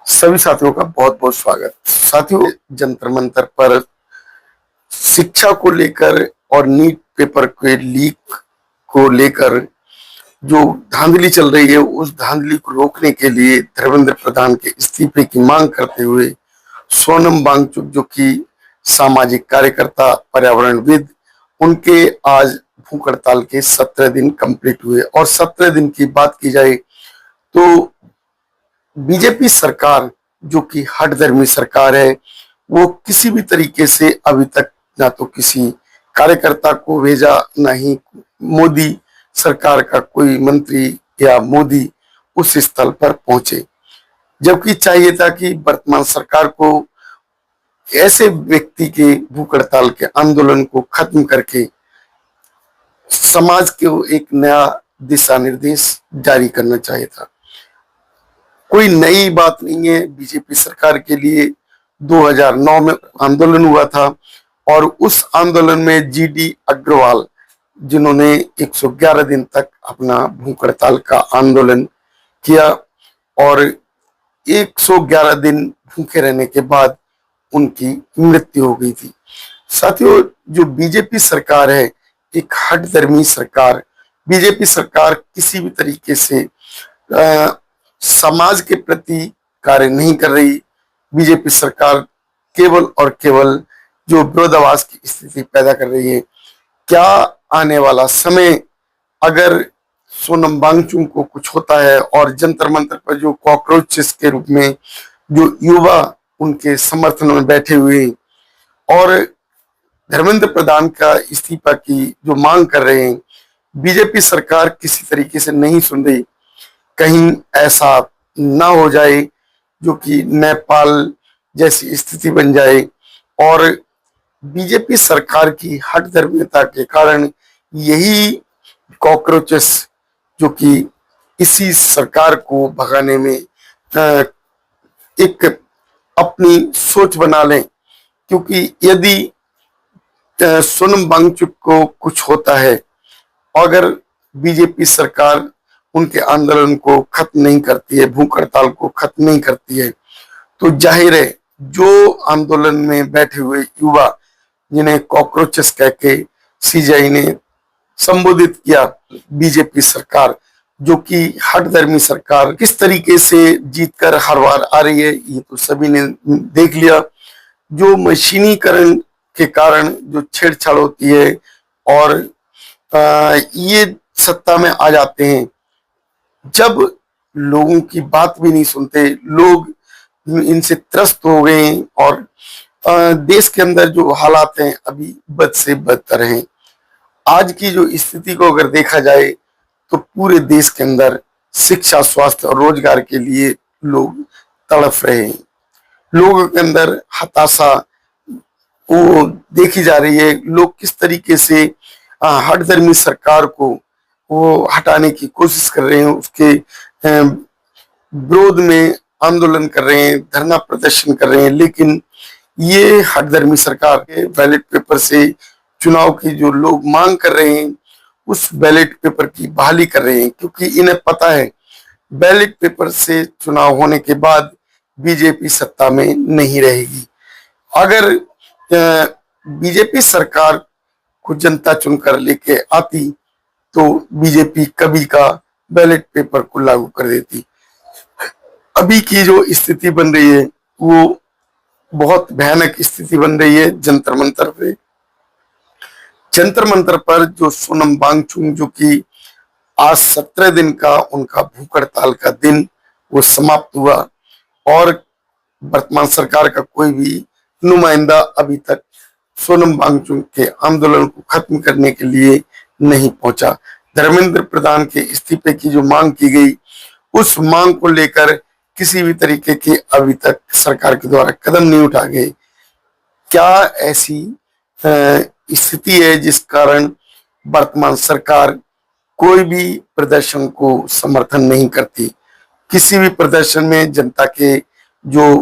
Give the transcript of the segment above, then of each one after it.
सभी साथियों का बहुत बहुत स्वागत। साथियों, जंतर मंतर पर शिक्षा को लेकर और नीट पेपर के लीक को लेकर जो धांधली चल रही है, उस धांधली को रोकने के लिए धर्मेंद्र प्रधान के इस्तीफे की मांग करते हुए सोनम वांगचुक, जो कि सामाजिक कार्यकर्ता पर्यावरणविद, उनके आज भूख हड़ताल के 17 दिन कंप्लीट हुए। और 17 दिन की बात की जाए तो बीजेपी सरकार, जो कि हठधर्मी सरकार है, वो किसी भी तरीके से अभी तक ना तो किसी कार्यकर्ता को भेजा, ना ही मोदी सरकार का कोई मंत्री या मोदी उस स्थल पर पहुंचे। जबकि चाहिए था कि वर्तमान सरकार को ऐसे व्यक्ति के भूख हड़ताल के आंदोलन को खत्म करके समाज को एक नया दिशा निर्देश जारी करना चाहिए था। कोई नई बात नहीं है बीजेपी सरकार के लिए। 2009 में आंदोलन हुआ था और उस आंदोलन में जीडी अग्रवाल, जिन्होंने 111 दिन तक अपना भूख हड़ताल का आंदोलन किया और 111 दिन भूखे रहने के बाद उनकी मृत्यु हो गई थी। साथियों, जो बीजेपी सरकार है, एक हठधर्मी सरकार, बीजेपी सरकार किसी भी तरीके से समाज के प्रति कार्य नहीं कर रही। बीजेपी सरकार केवल और केवल जो विरोधाभास की स्थिति पैदा कर रही है। क्या आने वाला समय अगर सोनम वांगचुक को कुछ होता है और जंतर मंतर पर जो कॉकरोचेस के रूप में जो युवा उनके समर्थन में बैठे हुए और धर्मेंद्र प्रधान का इस्तीफा की जो मांग कर रहे हैं, बीजेपी सरकार किसी तरीके से नहीं सुन रही। कहीं ऐसा ना हो जाए जो कि नेपाल जैसी स्थिति बन जाए और बीजेपी सरकार की हठधर्मिता के कारण यही कॉकरोचेस, जो कि इसी सरकार को भगाने में एक अपनी सोच बना लें। क्योंकि यदि सोनम वांगचुक को कुछ होता है, अगर बीजेपी सरकार उनके आंदोलन को खत्म नहीं करती है, भूख हड़ताल को खत्म नहीं करती है, तो जाहिर है जो आंदोलन में बैठे हुए युवा, जिन्हें कॉकरोचेस कह के सीजेआई ने संबोधित किया, बीजेपी सरकार जो कि हठधर्मी सरकार किस तरीके से जीतकर हर बार आ रही है, ये तो सभी ने देख लिया। जो मशीनीकरण के कारण जो छेड़छाड़ होती है और ये सत्ता में आ जाते हैं, जब लोगों की बात भी नहीं सुनते, लोग इनसे त्रस्त हो गए और देश के अंदर जो हालात हैं अभी बद से बदतर हैं। आज की जो स्थिति को अगर देखा जाए तो पूरे देश के अंदर शिक्षा, स्वास्थ्य और रोजगार के लिए लोग तड़प रहे हैं। लोगों के अंदर हताशा वो देखी जा रही है। लोग किस तरीके से हठधर्मी सरकार को वो हटाने की कोशिश कर रहे हैं, उसके विरोध में आंदोलन कर रहे हैं, धरना प्रदर्शन कर रहे हैं। लेकिन ये हठधर्मी सरकार के बैलेट पेपर से चुनाव की जो लोग मांग कर रहे हैं, उस बैलेट पेपर की बहाली कर रहे हैं, क्योंकि इन्हें पता है बैलेट पेपर से चुनाव होने के बाद बीजेपी सत्ता में नहीं रहेगी। अगर बीजेपी सरकार को जनता चुनकर लेके आती तो बीजेपी कभी का बैलेट पेपर को लागू कर देती। अभी की जो स्थिति बन रही है वो बहुत भयानक स्थिति बन रही है। जंतर मंतर पर जो सोनम वांगचुक, जो कि आज 17 दिन का उनका भूख हड़ताल का दिन वो समाप्त हुआ और वर्तमान सरकार का कोई भी नुमाइंदा अभी तक सोनम वांगचुक के आंदोलन को खत्म करने के लिए नहीं पहुंचा। धर्मेंद्र प्रधान के इस्तीफे की जो मांग की गई, उस मांग को लेकर किसी भी तरीके के अभी तक सरकार के द्वारा कदम नहीं उठा गए। क्या ऐसी स्थिति है जिस कारण वर्तमान सरकार कोई भी प्रदर्शन को समर्थन नहीं करती? किसी भी प्रदर्शन में जनता के जो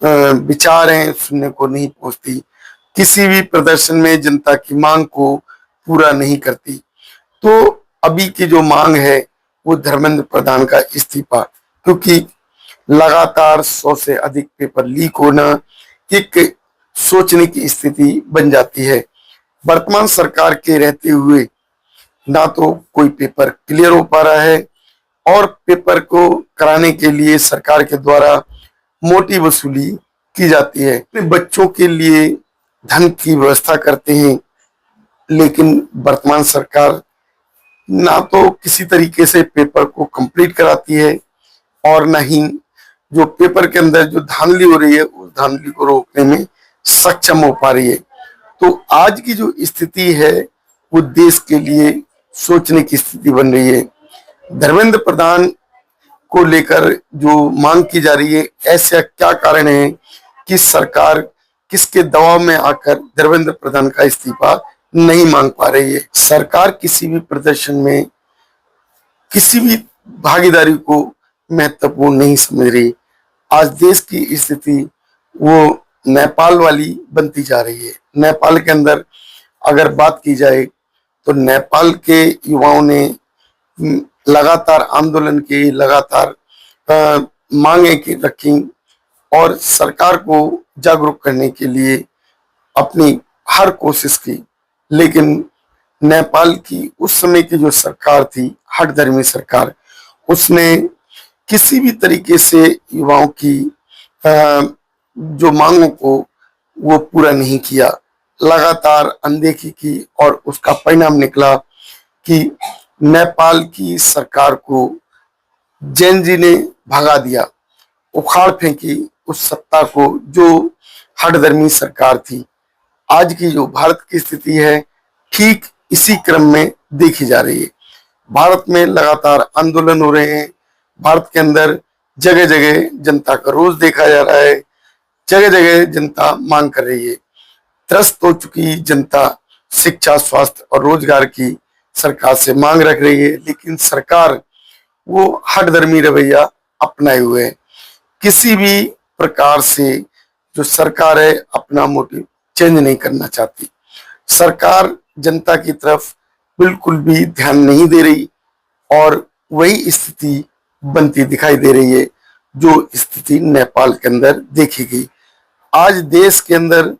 विचार हैं सुनने को नहीं पहुंचती, किसी भी प्रदर्शन में जनता की मांग को पूरा नहीं करती। तो अभी की जो मांग है वो धर्मेंद्र प्रधान का इस्तीफा, क्योंकि लगातार 100 से अधिक पेपर लीक होना एक सोचने की स्थिति बन जाती है। वर्तमान सरकार के रहते हुए ना तो कोई पेपर क्लियर हो पा रहा है और पेपर को कराने के लिए सरकार के द्वारा मोटी वसूली की जाती है। अपने बच्चों के लिए धन की व्यवस्था करते हैं, लेकिन वर्तमान सरकार ना तो किसी तरीके से पेपर को कंप्लीट कराती है और ना ही जो पेपर के अंदर जो धांधली हो रही है उस धांधली को रोकने में सक्षम हो पा रही है। तो आज की जो स्थिति है वो देश के लिए सोचने की स्थिति बन रही है। धर्मेंद्र प्रधान को लेकर जो मांग की जा रही है, ऐसा क्या कारण है कि सरकार किसके दबाव में आकर धर्मेंद्र प्रधान का इस्तीफा नहीं मांग पा रही है? सरकार किसी भी प्रदर्शन में किसी भी भागीदारी को महत्वपूर्ण नहीं समझ रही। आज देश की स्थिति वो नेपाल वाली बनती जा रही है। नेपाल के अंदर अगर बात की जाए तो नेपाल के युवाओं ने लगातार आंदोलन की, लगातार मांगे की रखी और सरकार को जागरूक करने के लिए अपनी हर कोशिश की, लेकिन नेपाल की उस समय की जो सरकार थी, हठधर्मी सरकार, उसने किसी भी तरीके से युवाओं की जो मांगों को वो पूरा नहीं किया, लगातार अनदेखी की और उसका परिणाम निकला कि नेपाल की सरकार को जैन जी ने भगा दिया, उखाड़ फेंकी उस सत्ता को जो हठधर्मी सरकार थी। आज की जो भारत की स्थिति है ठीक इसी क्रम में देखी जा रही है। भारत में लगातार आंदोलन हो रहे हैं। भारत के अंदर जगह जगह जनता का रोष देखा जा रहा है। जगह जगह जनता मांग कर रही है। त्रस्त हो चुकी जनता शिक्षा, स्वास्थ्य और रोजगार की सरकार से मांग रख रही है, लेकिन सरकार वो हठधर्मी रवैया अपनाए हुए है। किसी भी प्रकार से जो सरकार है अपना मोटिव चेंज नहीं करना चाहती। सरकार जनता की तरफ बिल्कुल भी ध्यान नहीं दे रही और वही स्थिति बनती दिखाई दे रही है जो स्थिति नेपाल के अंदर देखी गई। आज देश के अंदर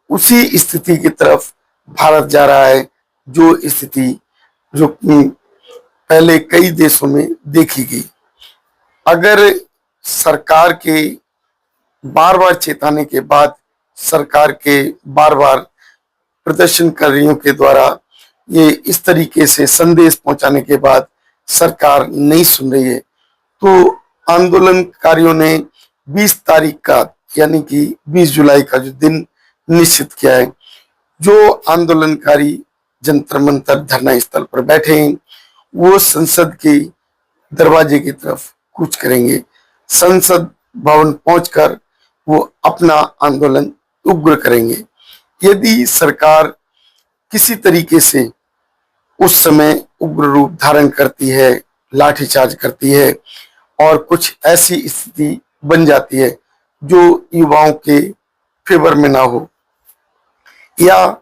उसी स्थिति की तरफ भारत जा रहा है जो स्थिति जो पहले कई देशों में देखी गई। अगर सरकार के बार बार चेताने के बाद, सरकार के बार बार प्रदर्शनकारियों के द्वारा ये इस तरीके से संदेश पहुंचाने के बाद सरकार नहीं सुन रही है, तो आंदोलनकारियों ने 20 तारीख का यानी कि 20 जुलाई का जो दिन निश्चित किया है, जो आंदोलनकारी जंतर मंतर धरना स्थल पर बैठे हैं वो संसद के दरवाजे की तरफ कूच करेंगे। संसद भवन पहुंचकर वो अपना आंदोलन उग्र करेंगे। यदि सरकार किसी तरीके से उस समय उग्र रूप धारण करती है, लाठीचार्ज करती है और कुछ ऐसी स्थिति बन जाती है जो युवाओं के फेवर में ना हो, या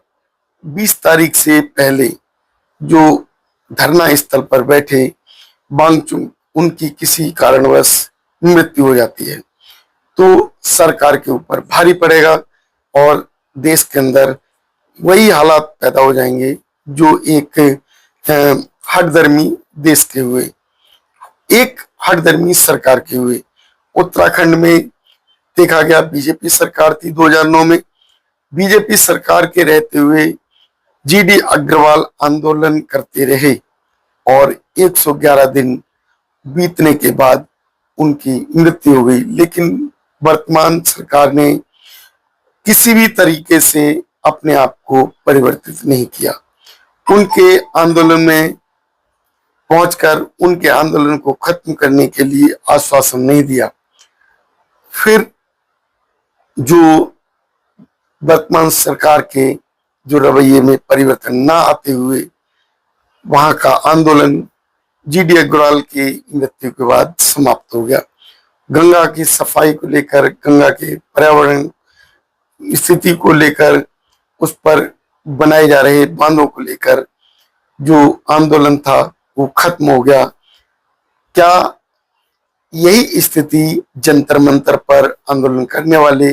20 तारीख से पहले जो धरना स्थल पर बैठे बांगचुंग उनकी किसी कारणवश मृत्यु हो जाती है, तो सरकार के ऊपर भारी पड़ेगा और देश के अंदर वही हालात पैदा हो जाएंगे जो एक हठधर्मी देश के हुए, एक हठधर्मी सरकार के हुए। उत्तराखंड में देखा गया, बीजेपी सरकार थी 2009 में। बीजेपी सरकार के रहते हुए जीडी अग्रवाल आंदोलन करते रहे और 111 दिन बीतने के बाद उनकी मृत्यु हो गई, लेकिन वर्तमान सरकार ने किसी भी तरीके से अपने आप को परिवर्तित नहीं किया। उनके आंदोलन में पहुंचकर उनके आंदोलन को खत्म करने के लिए आश्वासन नहीं दिया। फिर जो वर्तमान सरकार के जो रवैये में परिवर्तन ना आते हुए वहां का आंदोलन जीडी अग्रवाल की मृत्यु के बाद समाप्त हो गया। गंगा की सफाई को लेकर, गंगा के पर्यावरण स्थिति को लेकर, उस पर बनाए जा रहे बांधों को लेकर जो आंदोलन था वो खत्म हो गया। क्या यही स्थिति जंतर मंतर पर आंदोलन करने वाले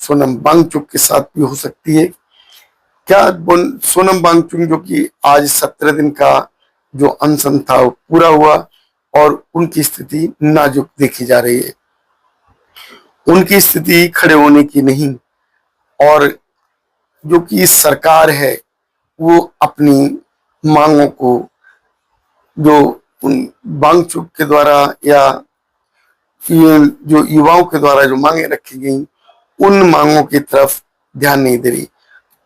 सोनम वांगचुक के साथ भी हो सकती है। क्या सोनम वांगचुक जो कि आज 17 दिन का जो अनशन था वो पूरा हुआ और उनकी स्थिति नाजुक देखी जा रही है। उनकी स्थिति खड़े होने की नहीं, और जो कि सरकार है वो अपनी मांगों को, जो उन वांगचुक के द्वारा या जो युवाओं के द्वारा जो मांगे रखी गई, उन मांगों की तरफ ध्यान नहीं दे रही।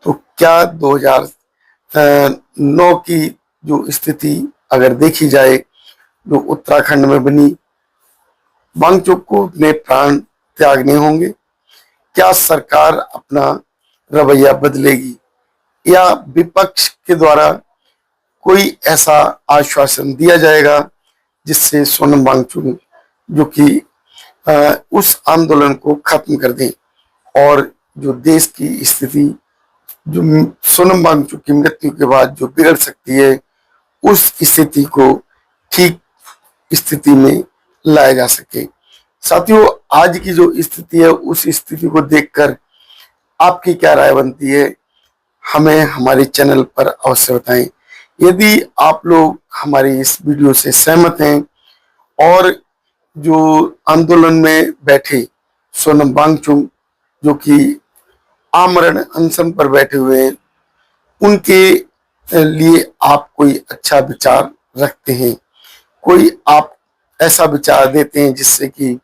तो क्या 2009 की जो स्थिति अगर देखी जाए, जो उत्तराखंड में बनी, वांगचुक को अपने प्राण त्यागने होंगे? क्या सरकार अपना रवैया बदलेगी या विपक्ष के द्वारा कोई ऐसा आश्वासन दिया जाएगा जिससे सोनम वांगचुक जो कि उस आंदोलन को खत्म कर दें और जो देश की स्थिति जो सोनम वांगचुक की मृत्यु के बाद जो बिगड़ सकती है, उस स्थिति को ठीक स्थिति में लाया जा सके। साथियों, आज की जो स्थिति है उस स्थिति को देखकर आपकी क्या राय बनती है, हमें हमारे चैनल पर अवश्य बताएं। यदि आप लोग हमारी इस वीडियो से सहमत हैं और जो आंदोलन में बैठे सोनम वांगचुक जो कि आमरण अनशन पर बैठे हुए हैं, उनके लिए आप कोई अच्छा विचार रखते हैं, कोई आप ऐसा विचार देते हैं जिससे कि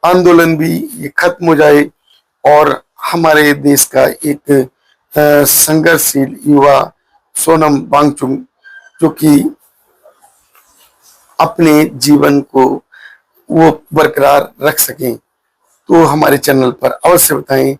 आंदोलन भी ये खत्म हो जाए और हमारे देश का एक संघर्षशील युवा सोनम वांगचुक जो कि अपने जीवन को वो बरकरार रख सकें, तो हमारे चैनल पर अवश्य बताएं।